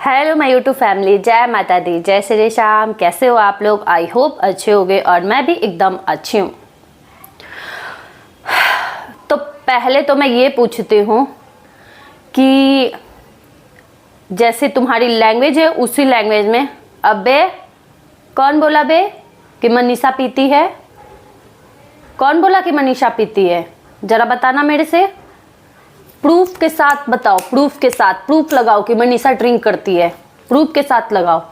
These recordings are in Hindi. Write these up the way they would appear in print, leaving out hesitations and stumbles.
हेलो माय यूट्यूब फैमिली, जय माता दी, जय श्री श्याम। कैसे हो आप लोग? आई होप अच्छे होंगे और मैं भी एकदम अच्छी हूँ। तो पहले तो मैं ये पूछती हूँ कि जैसे तुम्हारी लैंग्वेज है उसी लैंग्वेज में अबे कौन बोला बे कि मनीषा पीती है? कौन बोला कि मनीषा पीती है? जरा बताना मेरे से, प्रूफ के साथ बताओ, प्रूफ के साथ, प्रूफ लगाओ कि मनीषा ड्रिंक करती है, प्रूफ के साथ लगाओ।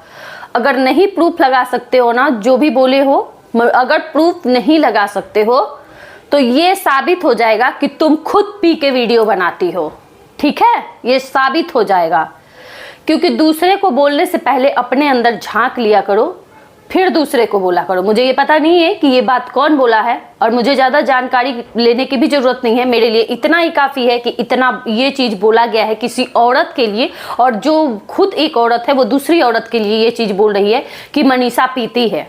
अगर नहीं प्रूफ लगा सकते हो ना, जो भी बोले हो, अगर प्रूफ नहीं लगा सकते हो तो ये साबित हो जाएगा कि तुम खुद पी के वीडियो बनाती हो। ठीक है, ये साबित हो जाएगा। क्योंकि दूसरे को बोलने से पहले अपने अंदर झांक लिया करो, फिर दूसरे को बोला करो। मुझे ये पता नहीं है कि ये बात कौन बोला है और मुझे ज़्यादा जानकारी लेने की भी ज़रूरत नहीं है। मेरे लिए इतना ही काफ़ी है कि इतना ये चीज़ बोला गया है किसी औरत के लिए, और जो खुद एक औरत है वो दूसरी औरत के लिए ये चीज़ बोल रही है कि मनीषा पीती है।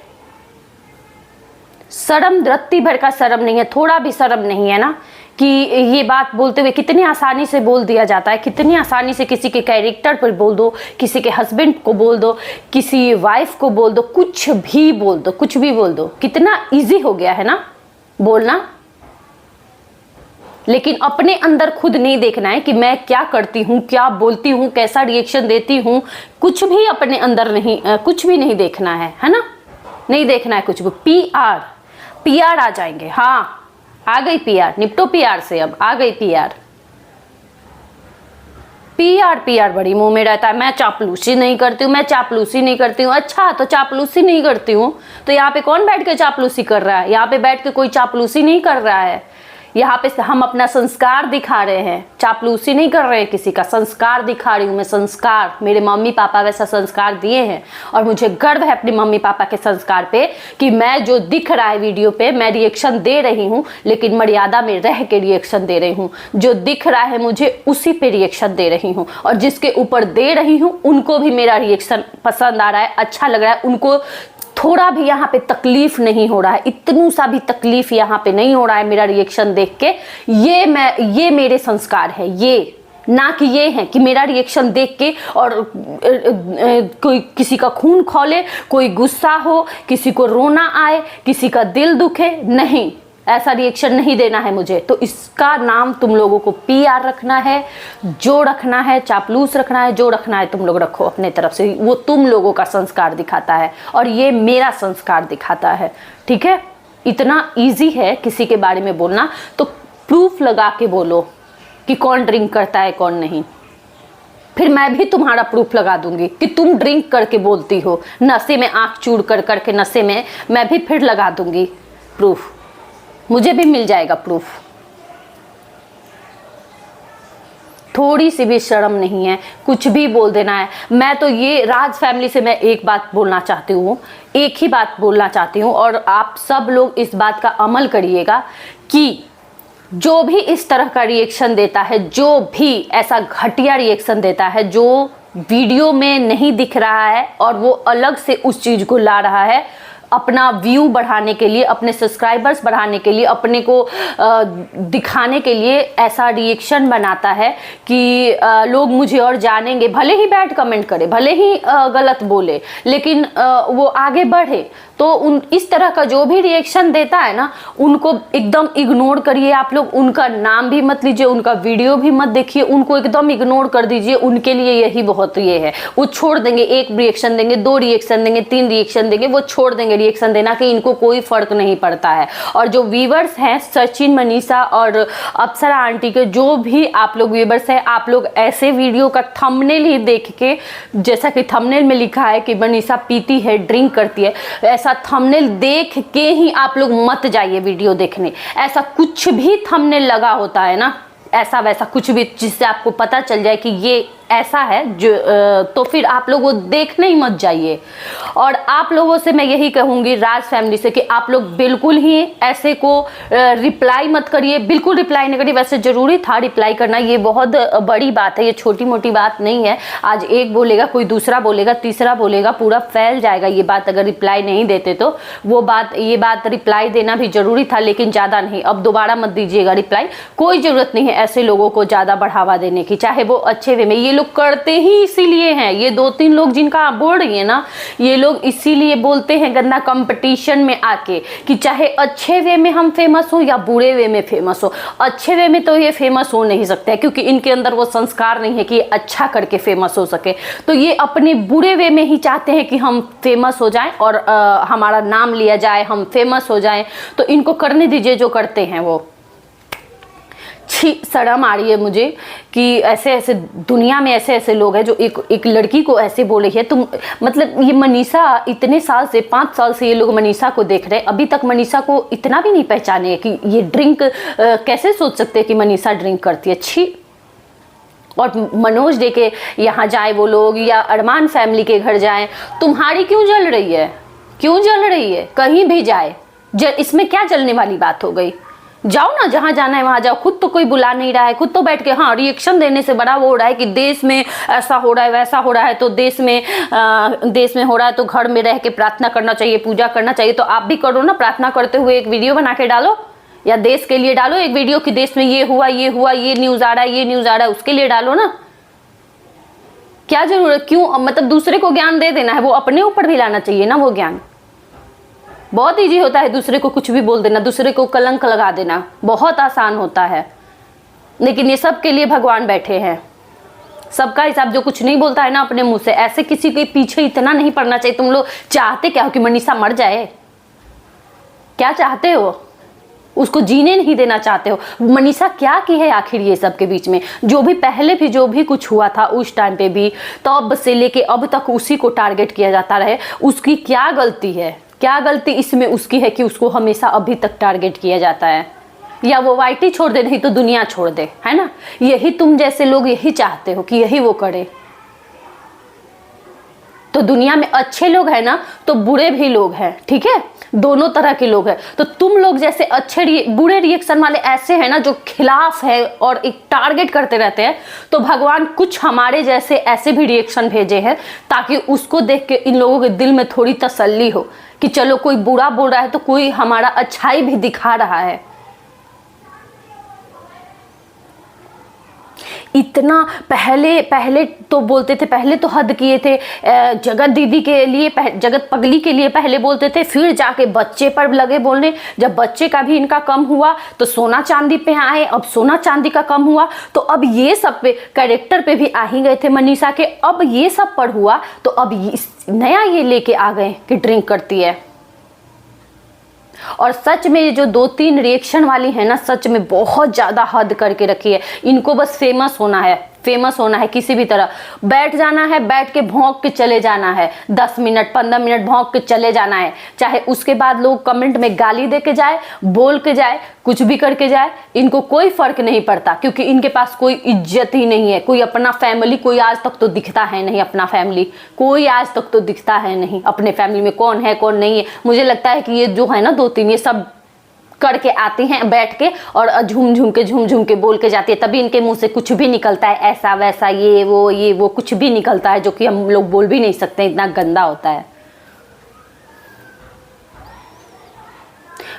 शर्म, रत्ती भर का शर्म नहीं है, थोड़ा भी शर्म नहीं है ना कि ये बात बोलते हुए कितनी आसानी से बोल दिया जाता है। कितनी आसानी से किसी के कैरेक्टर पर बोल दो, किसी के हस्बैंड को बोल दो, किसी वाइफ को बोल दो, कुछ भी बोल दो, कुछ भी बोल दो। कितना इजी हो गया है ना बोलना। लेकिन अपने अंदर खुद नहीं देखना है कि मैं क्या करती हूँ, क्या बोलती हूँ, कैसा रिएक्शन देती हूँ। कुछ भी अपने अंदर नहीं, कुछ भी नहीं देखना है ना, नहीं देखना है कुछ भी। पीआर आ जाएंगे। हाँ, आ गई पीआर, निपटो पीआर से। अब आ गई पीआर। पीआर बड़ी मुंह में रहता है। मैं चापलूसी नहीं करती हूँ, मैं चापलूसी नहीं करती हूँ। अच्छा, तो चापलूसी नहीं करती हूँ तो यहाँ पे कौन बैठ के चापलूसी कर रहा है? यहाँ पे बैठ के कोई चापलूसी नहीं कर रहा है। यहाँ पे हम अपना संस्कार दिखा रहे हैं, चापलूसी नहीं कर रहे हैं किसी का। संस्कार दिखा रही हूँ मैं, संस्कार। मेरे मम्मी पापा वैसा संस्कार दिए हैं और मुझे गर्व है अपने मम्मी पापा के संस्कार पे कि मैं जो दिख रहा है वीडियो पे मैं रिएक्शन दे रही हूँ, लेकिन मर्यादा में रह के रिएक्शन दे रही हूँ। जो दिख रहा है मुझे उसी पे रिएक्शन दे रही हूँ, और जिसके ऊपर दे रही हूँ उनको भी मेरा रिएक्शन पसंद आ रहा है, अच्छा लग रहा है। उनको थोड़ा भी यहाँ पे तकलीफ नहीं हो रहा है, इतनू सा भी तकलीफ यहाँ पे नहीं हो रहा है मेरा रिएक्शन देख के। ये मेरे संस्कार है, ये ना कि ये है कि मेरा रिएक्शन देख के और कोई किसी का खून खौले, कोई गुस्सा हो, किसी को रोना आए, किसी का दिल दुखे। नहीं, ऐसा रिएक्शन नहीं देना है मुझे। तो इसका नाम तुम लोगों को पीआर रखना है, जो रखना है, चापलूस रखना है, जो रखना है तुम लोग रखो अपने तरफ से। वो तुम लोगों का संस्कार दिखाता है और ये मेरा संस्कार दिखाता है। ठीक है, इतना इजी है किसी के बारे में बोलना। तो प्रूफ लगा के बोलो कि कौन ड्रिंक करता है कौन नहीं। फिर मैं भी तुम्हारा प्रूफ लगा दूंगी कि तुम ड्रिंक करके बोलती हो, नशे में आंख चूड़ कर करके नशे में। मैं भी फिर लगा दूंगी प्रूफ, मुझे भी मिल जाएगा प्रूफ। थोड़ी सी भी शर्म नहीं है, कुछ भी बोल देना है। मैं तो ये राज फैमिली से मैं एक बात बोलना चाहती हूँ, एक ही बात बोलना चाहती हूँ, और आप सब लोग इस बात का अमल करिएगा कि जो भी इस तरह का रिएक्शन देता है, जो भी ऐसा घटिया रिएक्शन देता है, जो वीडियो में नहीं दिख रहा है और वो अलग से उस चीज़ को ला रहा है अपना व्यू बढ़ाने के लिए, अपने सब्सक्राइबर्स बढ़ाने के लिए, अपने को दिखाने के लिए, ऐसा रिएक्शन बनाता है कि लोग मुझे और जानेंगे। भले ही बैड कमेंट करे, भले ही गलत बोले, लेकिन वो आगे बढ़े। तो इस तरह का जो भी रिएक्शन देता है ना, उनको एकदम इग्नोर करिए। आप लोग उनका नाम भी मत लीजिए, उनका वीडियो भी मत देखिए, उनको एकदम इग्नोर कर दीजिए। उनके लिए यही बहुत ये है। वो छोड़ देंगे, एक रिएक्शन देंगे, 2 रिएक्शन देंगे, 3 रिएक्शन देंगे, वो छोड़ देंगे रिएक्शन देना कि इनको कोई फर्क नहीं पड़ता है। और जो व्यूवर्स हैं, सचिन, मनीषा और अप्सरा आंटी के जो भी आप लोग व्यूवर्स हैं, आप लोग ऐसे वीडियो का थंबनेल ही देख के, जैसा कि थंबनेल में लिखा है कि मनीषा पीती है, ड्रिंक करती है, ऐसा थंबनेल देख के ही आप लोग मत जाइए वीडियो देखने। ऐसा कुछ भी थंबनेल लगा होता है ना, ऐसा वैसा कुछ भी जिससे आपको पता चल जाए कि ये ऐसा है जो, तो फिर आप लोग वो देखने ही मत जाइए। और आप लोगों से मैं यही कहूँगी, राज फैमिली से, कि आप लोग बिल्कुल ही ऐसे को रिप्लाई मत करिए, बिल्कुल रिप्लाई नहीं करिए। वैसे ज़रूरी था रिप्लाई करना, ये बहुत बड़ी बात है, ये छोटी मोटी बात नहीं है। आज एक बोलेगा, कोई दूसरा बोलेगा, तीसरा बोलेगा, पूरा फैल जाएगा ये बात अगर रिप्लाई नहीं देते तो। ये बात रिप्लाई देना भी ज़रूरी था, लेकिन ज़्यादा नहीं। अब दोबारा मत दीजिएगा रिप्लाई, कोई ज़रूरत नहीं है ऐसे लोगों को ज़्यादा बढ़ावा देने की, चाहे वो अच्छे वे में। ये लोग करते ही इसीलिए हैं। ये 2-3 लोग जिनका आप बोल रही है ना, ये लोग इसीलिए बोलते हैं गंदा कंपटीशन में आके कि चाहे अच्छे वे में हम फेमस हो या बुरे वे में फेमस हो। अच्छे वे में तो ये फेमस हो नहीं सकते क्योंकि इनके अंदर वो संस्कार नहीं है कि ये अच्छा करके फेमस हो सके। तो ये अपने बुरे वे में ही चाहते हैं कि हम फेमस हो जाएं और हमारा नाम लिया जाए, हम फेमस हो जाएं। तो इनको करने दीजिए जो करते हैं वो। छी, शर्म आ रही है मुझे कि ऐसे ऐसे दुनिया में ऐसे ऐसे लोग हैं जो एक लड़की को ऐसे बोले है। तुम मतलब ये मनीषा इतने साल से 5 साल से ये लोग मनीषा को देख रहे हैं, अभी तक मनीषा को इतना भी नहीं पहचाने है कि ये ड्रिंक कैसे सोच सकते हैं कि मनीषा ड्रिंक करती है। छी। और मनोज डे के यहाँ जाए वो लोग या अरमान फैमिली के घर जाए, तुम्हारी क्यों जल रही है? क्यों जल रही है? कहीं भी जाए, इसमें क्या जलने वाली बात हो गई? जाओ ना, जहां जाना है वहां जाओ। खुद तो कोई बुला नहीं रहा है, खुद तो बैठ के हाँ रिएक्शन देने से बड़ा वो हो रहा है कि देश में ऐसा हो रहा है वैसा हो रहा है, तो देश में हो रहा है तो घर में रह के प्रार्थना करना चाहिए, पूजा करना चाहिए। तो आप भी करो ना, प्रार्थना करते हुए एक वीडियो बना के डालो या देश के लिए डालो एक वीडियो कि देश में ये हुआ, ये न्यूज आ रहा है, ये न्यूज आ रहा है, उसके लिए डालो ना। क्या जरूरत? क्यों मतलब दूसरे को ज्ञान दे देना है, वो अपने ऊपर भी लाना चाहिए ना वो ज्ञान। बहुत इजी होता है दूसरे को कुछ भी बोल देना, दूसरे को कलंक लगा देना, बहुत आसान होता है। लेकिन ये सब के लिए भगवान बैठे हैं, सबका हिसाब। जो कुछ नहीं बोलता है ना अपने मुंह से, ऐसे किसी के पीछे इतना नहीं पड़ना चाहिए। तुम लोग चाहते क्या हो कि मनीषा मर जाए? क्या चाहते हो? उसको जीने नहीं देना चाहते हो। मनीषा क्या की है आखिर ये सब के बीच में? जो भी पहले भी जो भी कुछ हुआ था उस टाइम पे भी, तब से लेके अब तक उसी को टारगेट किया जाता रहे। उसकी क्या गलती है? क्या गलती इसमें उसकी है कि उसको हमेशा अभी तक टारगेट किया जाता है? या वो वाईटी छोड़ दे, नहीं तो दुनिया छोड़ दे, है ना? यही तुम जैसे लोग यही चाहते हो कि यही वो करे। तो दुनिया में अच्छे लोग हैं ना, तो बुरे भी लोग हैं, ठीक है? दोनों तरह के लोग हैं। तो तुम लोग जैसे अच्छे बुरे रिएक्शन वाले ऐसे हैं ना जो खिलाफ है और एक टारगेट करते रहते हैं, तो भगवान कुछ हमारे जैसे ऐसे भी रिएक्शन भेजे हैं ताकि उसको देख के इन लोगों के दिल में थोड़ी तसल्ली हो कि चलो कोई बुरा बोल रहा है तो कोई हमारा अच्छाई भी दिखा रहा है। इतना पहले तो बोलते थे, पहले तो हद किए थे। जगत दीदी के लिए, जगत पगली के लिए पहले बोलते थे, फिर जाके बच्चे पर लगे बोलने। जब बच्चे का भी इनका कम हुआ तो सोना चांदी पे आए, अब सोना चांदी का कम हुआ तो अब ये सब पे कैरेक्टर पे भी आ ही गए थे मनीषा के। अब ये सब पर हुआ तो अब नया ये लेके आ गए कि ड्रिंक करती है। और सच में ये जो 2-3 रिएक्शन वाली है ना, सच में बहुत ज्यादा हद करके रखी है। इनको बस फेमस होना है, फेमस होना है किसी भी तरह। बैठ जाना है, बैठ के भौंक के चले जाना है, 10 मिनट 15 मिनट भौंक के चले जाना है। चाहे उसके बाद लोग कमेंट में गाली दे के जाए, बोल के जाए, कुछ भी करके जाए, इनको कोई फर्क नहीं पड़ता क्योंकि इनके पास कोई इज्जत ही नहीं है। कोई अपना फैमिली कोई आज तक तो दिखता है नहीं, अपना फैमिली कोई आज तक तो दिखता है नहीं। अपने फैमिली में कौन है कौन नहीं है, मुझे लगता है कि ये जो है ना 2-3 ये सब करके आती हैं बैठ के और झूम झूम के बोल के जाती है, तभी इनके मुंह से कुछ भी निकलता है, ऐसा वैसा ये वो कुछ भी निकलता है जो कि हम लोग बोल भी नहीं सकते, इतना गंदा होता है।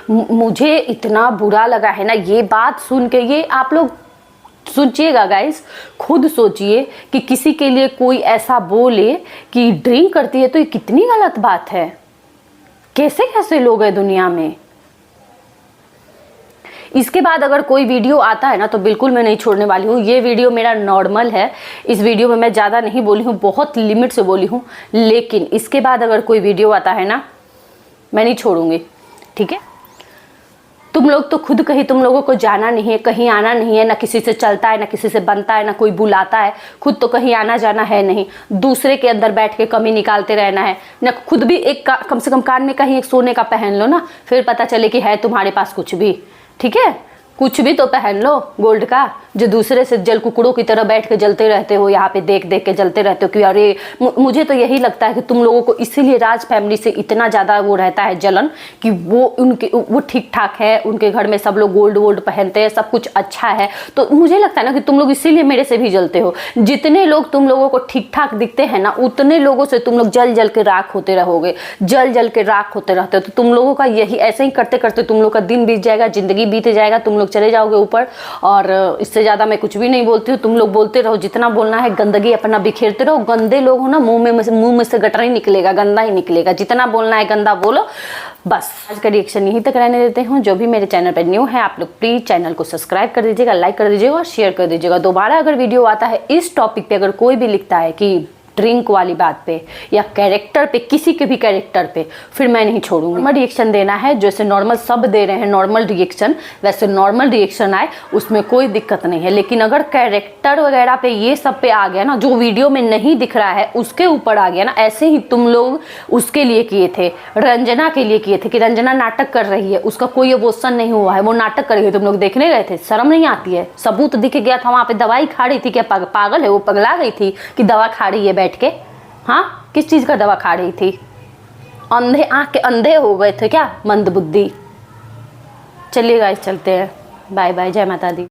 मुझे इतना बुरा लगा है ना ये बात सुन के। ये आप लोग सोचिएगा गाइस, खुद सोचिए कि किसी के लिए कोई ऐसा बोले कि ड्रिंक करती है तो ये कितनी गलत बात है। कैसे कैसे लोग हैं दुनिया में। इसके बाद अगर कोई वीडियो आता है ना तो बिल्कुल मैं नहीं छोड़ने वाली हूँ। ये वीडियो मेरा नॉर्मल है, इस वीडियो में मैं ज़्यादा नहीं बोली हूँ, बहुत लिमिट से बोली हूँ। लेकिन इसके बाद अगर कोई वीडियो आता है ना मैं नहीं छोड़ूंगी, ठीक है? तुम लोग तो खुद कहीं तुम लोगों को जाना नहीं है, कहीं आना नहीं है, ना किसी से चलता है, ना किसी से बनता है, ना कोई बुलाता है। खुद तो कहीं आना जाना है नहीं, दूसरे के अंदर बैठ के कमी निकालते रहना है ना। खुद भी एक कम से कम कान में कहीं एक सोने का पहन लो ना, फिर पता चले कि है तुम्हारे पास कुछ भी, ठीक है? कुछ भी तो पहन लो गोल्ड का, जो दूसरे से जल कुकड़ों की तरह बैठ के जलते रहते हो, यहाँ पे देख देख के जलते रहते हो कि अरे। मुझे तो यही लगता है कि तुम लोगों को इसीलिए राज फैमिली से इतना ज़्यादा वो रहता है जलन कि वो ठीक ठाक है, उनके घर में सब लोग गोल्ड वोल्ड पहनते हैं, सब कुछ अच्छा है। तो मुझे लगता है ना कि तुम लोग इसीलिए मेरे से भी जलते हो। जितने लोग तुम लोगों को ठीक ठाक दिखते हैं ना, उतने लोगों से तुम लोग जल जल के राख होते रहोगे, जल जल के राख होते रहते हो। तो तुम लोगों का यही ऐसे ही करते करते तुम लोग का दिन बीत जाएगा, जिंदगी बीत जाएगा, तुम लोग लोग चले जाओगे ऊपर। और इससे ज़्यादा मैं कुछ भी नहीं बोलती हूँ। तुम लोग बोलते रहो जितना बोलना है, गंदगी अपना बिखेरते रहो। गंदे लोग हो ना, मुंह में से गटर ही निकलेगा, गंदा ही निकलेगा। जितना बोलना है गंदा बोलो। बस आज का रिएक्शन यहीं तक रहने देते हूँ। जो भी मेरे चैनल पर न्यू है, आप लोग प्लीज़ चैनल को सब्सक्राइब कर दीजिएगा, लाइक कर दीजिएगा और शेयर कर दीजिएगा। दोबारा अगर वीडियो आता है इस टॉपिक पे, अगर कोई भी लिखता है कि ड्रिंक वाली बात पे या कैरेक्टर पे, किसी के भी कैरेक्टर पे, फिर मैं नहीं छोड़ूंगी। नॉर्मल रिएक्शन देना है, जैसे नॉर्मल सब दे रहे हैं नॉर्मल रिएक्शन, वैसे नॉर्मल रिएक्शन आए, उसमें कोई दिक्कत नहीं है। लेकिन अगर कैरेक्टर वगैरह पे, ये सब पे आ गया ना, जो वीडियो में नहीं दिख रहा है उसके ऊपर आ गया ना, ऐसे ही तुम लोग उसके लिए किए थे, रंजना के लिए किए थे कि रंजना नाटक कर रही है, उसका कोई इमोशन नहीं हुआ है, वो नाटक कर रही है, तुम लोग देखने गए थे। शर्म नहीं आती है? सबूत दिख गया था वहाँ पे, दवाई खा रही थी। क्या पागल है वो? पगला गई थी कि दवा खा रही है बैठ के? हाँ, किस चीज़ का दवा खा रही थी? अंधे, आँख के अंधे हो गए थे क्या? मंद बुद्धि। चलिए गाइस, चलते हैं। बाय बाय, जय माता दी।